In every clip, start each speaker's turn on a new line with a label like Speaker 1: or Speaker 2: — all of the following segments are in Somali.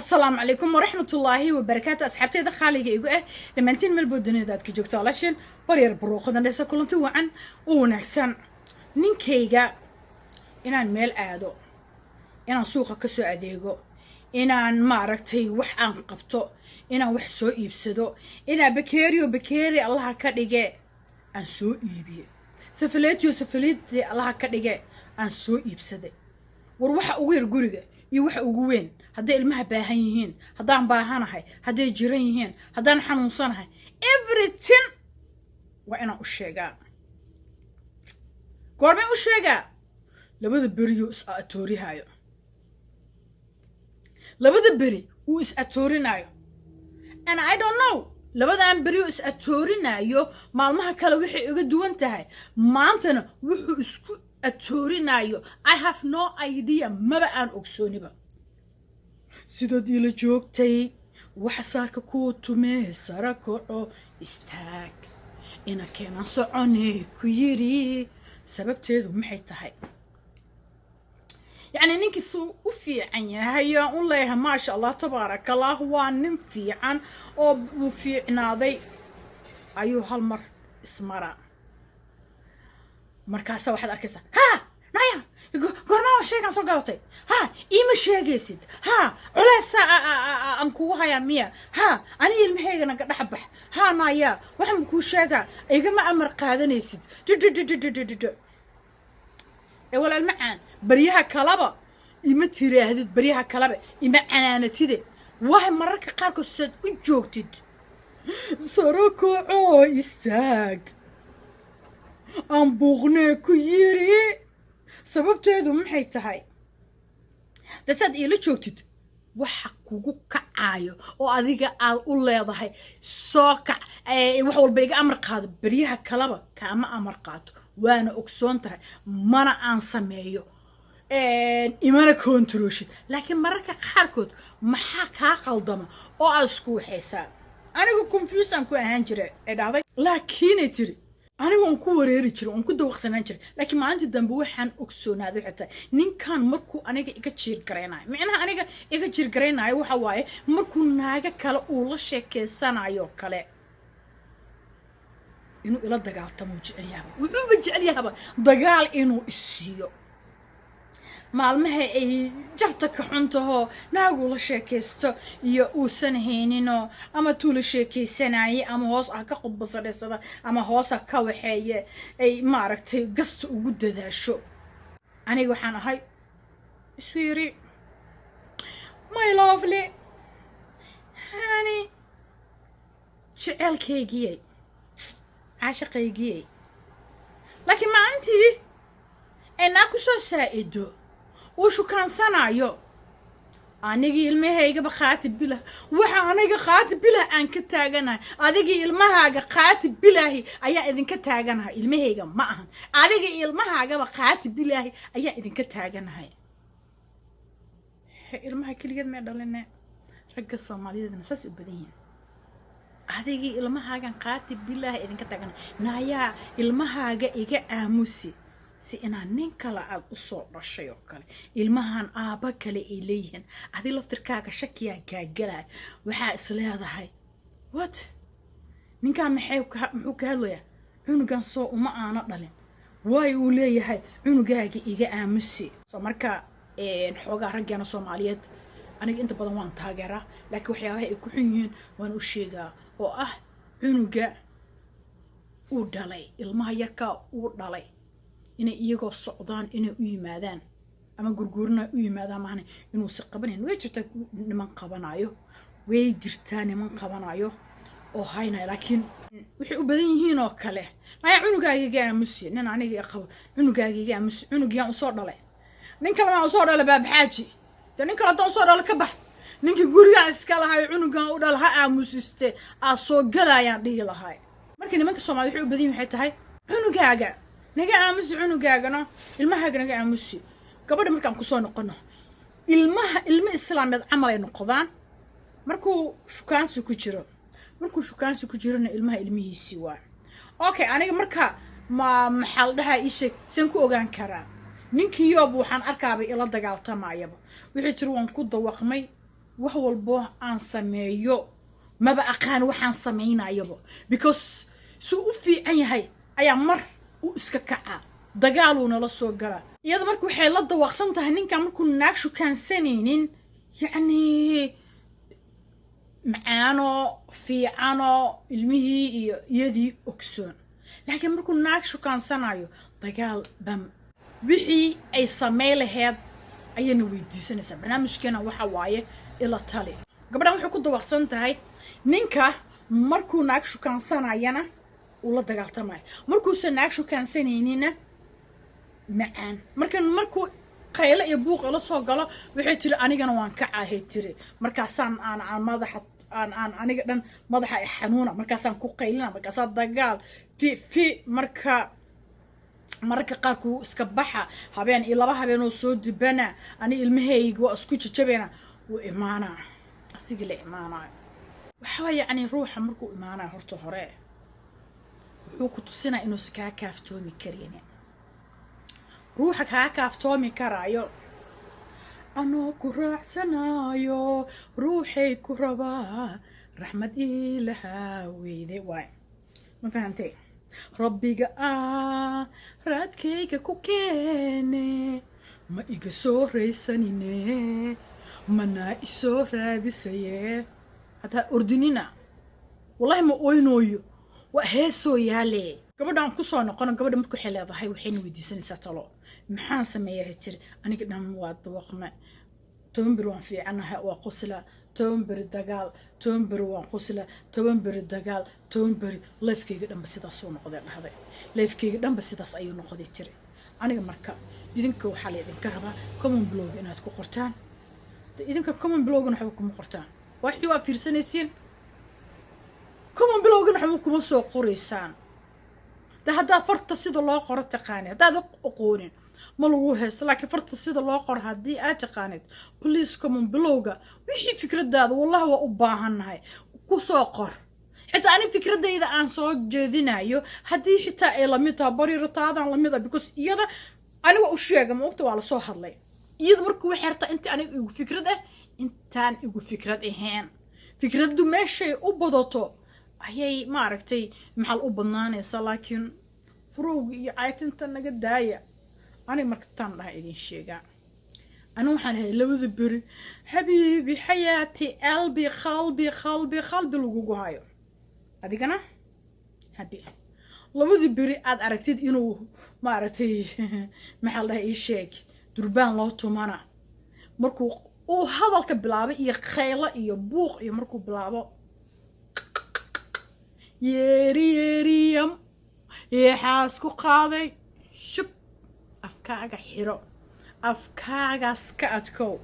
Speaker 1: السلام عليكم ورحمة الله وبركاته أصحابتي ذا خالي يقول لما أنتين من البودني ذات كي جوكتو علشان برير بروخ ذا ليس كلن توعن ونحسن نينكيغا إنان ميل آدو إنان سوقا كسو أديغو إنان ماركتي وح أنقبتو إنان وح سو إيبسدو إنان بكيري الله كديغي أن سو إيبي سفليتي الله كديغي أن سو إيبسدي وروح أوير قريغي iyo waxa ugu weyn haday ilmaha baahan yihiin hadaan baahanahay haday jiran yihiin hadaan xanuunsanahay everything waa inaan u sheegaa goorma u sheegaa labada beri uu is atorinayo and I don't know labadan beri is atorinayo maalmaha kale waxay uga duwan tahay maantana wuxuu isku atorinayo I have no idea maba aan ogsooniba sidoo ila joogtay waxa saarka ku tumee sarakaco istaag ina keenan soconay ku yiri sababteedu maxay tahay يعني نينكي سو وفيعن yahay oo leeyahay ma sha Allah tabaaraka Allah waa nin fiican oo u fiicnaaday ayuu hal mar ismara markaas waxaad arkaysaa ha naya goorma sheegan soo galatay ha ima sheegaysid ha culaysa aan kugu haya miya ha aniga ilmaheygana ka dhaxbax ha naya waxaan ku sheegaa igama amar qaadanaysid wala macaan bariyaha kalaba ima tiraahdid bariyaha kalaba ima canaanatide waa mararka qaar ko sad u joogtid sarakaco istaag aan buuqnee ku yiri sababteedu maxay tahay dasad ila joogtid waxa kugu kacaayo oo adiga aad u leedahay soo kac wax walba iga amar qaado bariyaha kalaba kaama amar qaato waana ogsoon tahay mana aan sameeyo imana controlshid laakiin mararka qaarkood maxaa ka qaldama oo aad isku waxaysaa anigu confusion ku ahaan jiray ee dhacday laakiin ay tiri anigu aan ku wareeri jiray aan ku dawaqsanaan jiray laakiin maalintii dambe waxaan ogsoonaaday xitaa ninkan markuu aniga iga jiir gareenayo macnaha aniga iga jiir gareenayo waxa waaye markuu naaga kale uu la sheekeysanayo kale inuu ila dagaaltamo jecelyahaba wuxuu jecelyahaba dagaal inuu isiyo maalmaha ay jarta ka xuntaho naagu la sheekaysto iyo uusan haynino ama tuu la sheekaysanaaye ama hoos ah ka qudbasadheysada ama hoos ah ka waxeeye ay maaragtay gasta ugu dadaasho aniga waxaan ahay sweetie my lovely honey jecelkaygiyay عاشقيجي لكن ما أنتي أنا كسر سائدو وشو كان صنايو أنا جي المهاجة بخاتب بله وأنا جي خاتب بله أن كتاجنا أنا جي المهاجة خاتب بله أيا إذن كتاجنا المهاجة معهن أنا جي المهاجة بخاتب بله أيا إذن كتاجنا هاي المهاجة كل جد ما يدلنا رجع الصومالية نساس بدين adigii ilmahaagan qaatib bilaahi idinka tagan naya ilmahaaga iga aamusi si inaan nin kale aad u soo dhashay oo kale ilmahan aaba kale ay leeyihiin adii laftirkaaga shakiya gaagalay waxa is leedahay what ninkaan muxuu ka hadlayaa cunugan soo uma aana dhalin way uu leeyahay cunugaaga iga aamusi soo marka xoogaa raggeena Soomaaliyeed aniga inta badan waan taageeraa laakiin waxyaabaha ay ku xun yihiin waan u sheegaa oo ah cunuga uu dhalay ilmaha yarka uu dhalay inay iyagoo socdaan inay u yimaadaan ama gurgurna u yimaadaan maana inuu si qabaneen way jirtaa niman qabanayo oo hayna laakiin wixii u badan yihiin oo kale ay cunugaaga aamusi nin aniga qabo cunugaaga aamusi cunugiyan u soo dhalay nin kale ma u soo dhalay baabaxaaji nin kale doo soo dhalay ka bax ninki guriga iska lahay cunugan u dhal ha aamusiste soo galayaan dhigi lahay markii nimanka Soomaaliyeed wuxuu badin waxay tahay cunugaaga naga aamusi cunugaagana ilmahaaga naga aamusi gabadha markaan ku soo noqono ilma islaameed camal ay noqdaan markuu shukaansi ku jirana ilmaha ilmihiisi waa okay aniga marka maxal dhaha ii sheeg san ku ogaan karaa ninkii yoob waxaan arkaabay ila dagaaltamayaba wixii tir waan ku dawaqmay wax walbo aan sameeyo maba aqaan waxaan sameynayaba because suu u fiican yahay ayaa mar u iska kacaa dagaaluu nala soo galaa iyada marka waxay la dawaaqsan tahay ninkan markuu naag shukaansanaynin yacni macaano fiicano ilmihii iyo iyadii ogsoon laakiin markuu naag shukaansanayo dagaal bam wixii ay samey laheyd ayayna weydiisanaysaa barnaamijkeena waxa waaye ila tali gabadhan waxay ku dawaaqsan tahay ninka markuu naag shukaansanayana uu la dagaaltamayo markuusan naag shukaansanayninna macaan markuu qaylo iyo buuq la soo galo waxay tiri anigana waan ka caahay tiri markaasaan aan madaxa aan aniga dhan madaxa ay xanuuna markaasaan ku qaylina markaasaan dagaal fi marka qaarku iska baxa habeen iyo laba habeen oo soo dibana ani ilmahayga waa isku jajabeena wuu imaanaa asiga la imaanaayo waxaa yacni ruuxa markuu imaanaayo horta hore wuxuu ku tusinaa inuusan kaa kaaftoomi karin ruuxa kaa kaaftoomi karaayo anoo ku raacsanayo ruuxay ku rabaa raxmad ilahaa weyde waay ma fahantay rabbiga raadkayga ku keene ma iga soo raysanine mana isoo raadisaye hataa ordinina wallahi ma oynooyo waa heesoo yaale gabadhaan ku soo noqono gabadha markuu waxay leedahay waxayna weydiisanaysaa talo maxaan sameeyaa tiri aniga dhan waa dawaqme 10 bir waan fiicanahay waa qosla 10 bir dagaal 10 bir waan qosla 10 bir dagaal 10 bir lifekeyga dhanba sidaas soo noqday dhahday lifekeyga dhanba sidaas ayuu noqday tiri aniga marka idinka waxaa la idinka rabaa common blog inaad ku qortaan idinka common blogna waxba kuma qortaan waxii waa fiirsanaysiin common blogna waxba kuma soo qoraysaan haddaad farta sida loo qoro taqaanid haddaad aqoonin ma lagu haysto laakiin farta sida loo qoro haddii aad taqaanid please common blogga wixii fikradaada wallahi waa u baahannahay ku soo qor xitaa ani fikradayda aan soo jeedinayo haddii xitaa ay lamid tahay bariirataadaan lamid ah because iyada aniga u sheega maogta waa lasoo hadlay iyada markuu waxay hartaa inta aniga igu fikrad ah intaan igu fikrad ahayn fikraddu meeshay u badato ayay maaragtay maxal u badnaanaysaa laakiin furowga iyo caytinta naga daaya ani markataan dhaha idin sheegaa ani waxaan ahay labada beri xabiibi xayaati qalbi qalbi lagugu hayo adigana habi labada beri aad aragtid inuu maaragtay maxal dhaha ii sheeg durbaan loo tumana markuu uu hadalka bilaabo iyo khaylo iyo buuq iyo markuu bilaabo yeeriyam yeexaas ku qaaday shub afkaaga xiro afkaagaas ka adkow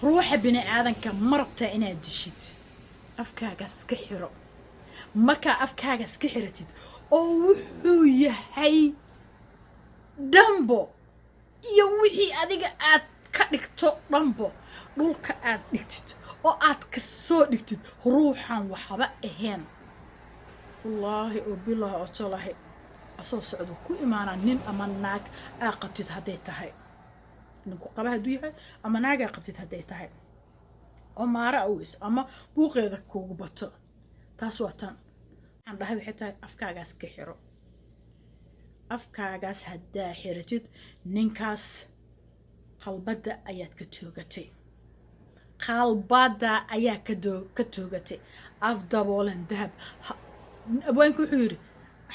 Speaker 1: ruuxa bini aadanka ma rabtaa inaad dishid afkaagaas ka xiro markaa afkaagaas ka xiratid oo wuxuu yahay dhanbo iyo wixii adiga aad ka dhigto dhanbo dhulka aad dhigtid oo aad ka soo dhigtid ruuxan waxba ahayn والله وبالله أطلعه أصلا سعدو كل إيمانا نين أما ناق أقبتت هديتها نكو قبها دويها أما ناق أقبتت هديتها أما رأويس أما بوغي ذكو بطو تاسواتان عن رهي حتى أفكاغاس كحيرو أفكاغاس هدا حيرتد نينكاس قلبدا أيات كتوغتي قلبدا أيات كتوغتي أفضبولن دهب abwaanku wuxuu yiri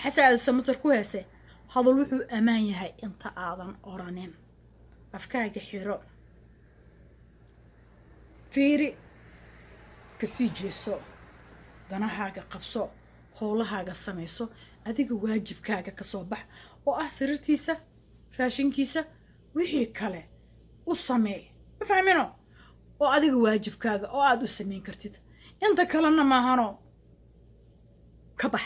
Speaker 1: xasaad samatar ku heesay hadal wuxuu amaan yahay inta aadan oranin afkaaga xiro fiiri kasii jeeso danahaaga qabso howlahaaga samayso adiga waajibkaaga ka soo bax oo ah sariirtiisa raashinkiisa wixii kale u sameey ma fahmino oo adiga waajibkaaga oo aad u sameyn kartid inta kalena maahano كبح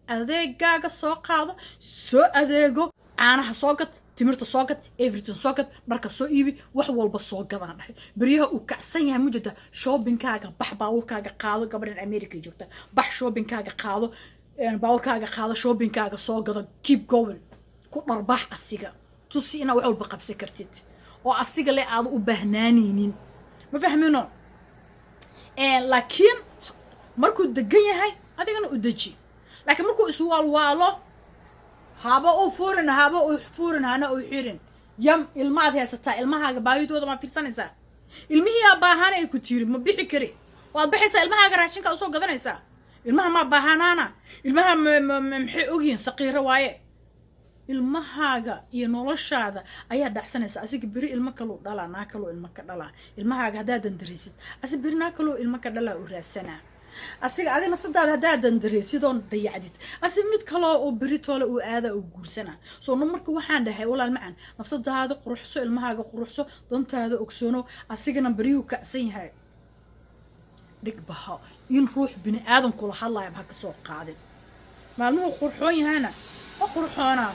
Speaker 1: adeegaaga soo qaado soo adeego caanaha soo gad timirta soo gad everything soo gad marka soo iibi wax walba soo gadana dhahay bariyaha uu kacsan yahay mujada shoppingkaaga bax baawurkaaga qaado gabadhan America joogta bax shoppingkaaga qaado baawurkaaga qaado shoppingkaaga soo gado keep going ku dharbax asiga tusi ina wax walba qabsan kartid oo asiga le aad u bahnaaninin ma fahmino laakiin markuu degan yahay adigana u deji laakiin markuu iswaalwaalo haba uu furin hana uu xirin yam ilmaad haysataa ilmahaaga baahidooda ma fiirsanaysaa ilmihii baahan ay ku tiiri ma bixi kari waad bixaysaa ilmahaaga raashinka usoo gadanaysaa ilmaha ma baahanaana ilmaha maxay ogyihiin saqiiro waaye ilmahaaga iyo noloshaada ayaa dhacsanaysa asiga beri ilmo kaloo dhalaa naa kaloo ilmo ka dhalaa ilmahaaga haddaadan daraysid asiga beri naa kaloo ilmo ka dhalaa u raadsanaa asiga adi nafsadaada haddaadan daraysid oon dayacdid asiga mid kaloo oo beri toole uu aada uu guursanaa soo no marka waxaan dhahay walaal macaan nafsadaada quruxso ilmahaaga quruxso dantaada ogsoono asigana beriyuu kacsan yahay dhigbaha in ruux bini aadan kula hadlaaya ha ka soo qaadin maalmuhu qurxoon yahayna qurxoona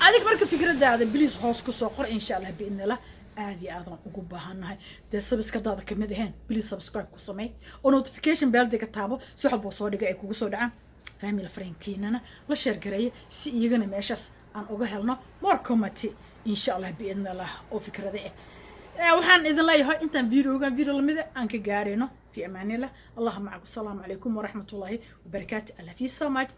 Speaker 1: adig marka fikradaada biliis hoos ku soo qor insha Allah biidnillah aadi aadan ugu baahanahay de subscribe-daada kamid ahayn biliis subscribe ku samee oo notification bell diga taabo si waxba soo dhiga ay kugu soo dhacaan family friend-kiinana la share gareeyo si iyagana meeshaas aan uga helno more comment insha Allah biidnillah oo fikrada waxaan idin leeyahay intaan video lamid aan ka gaareyno fi amaanillah Allah ma'akum assalamu alaykum wa rahmatullahi wa barakatuh I love you so much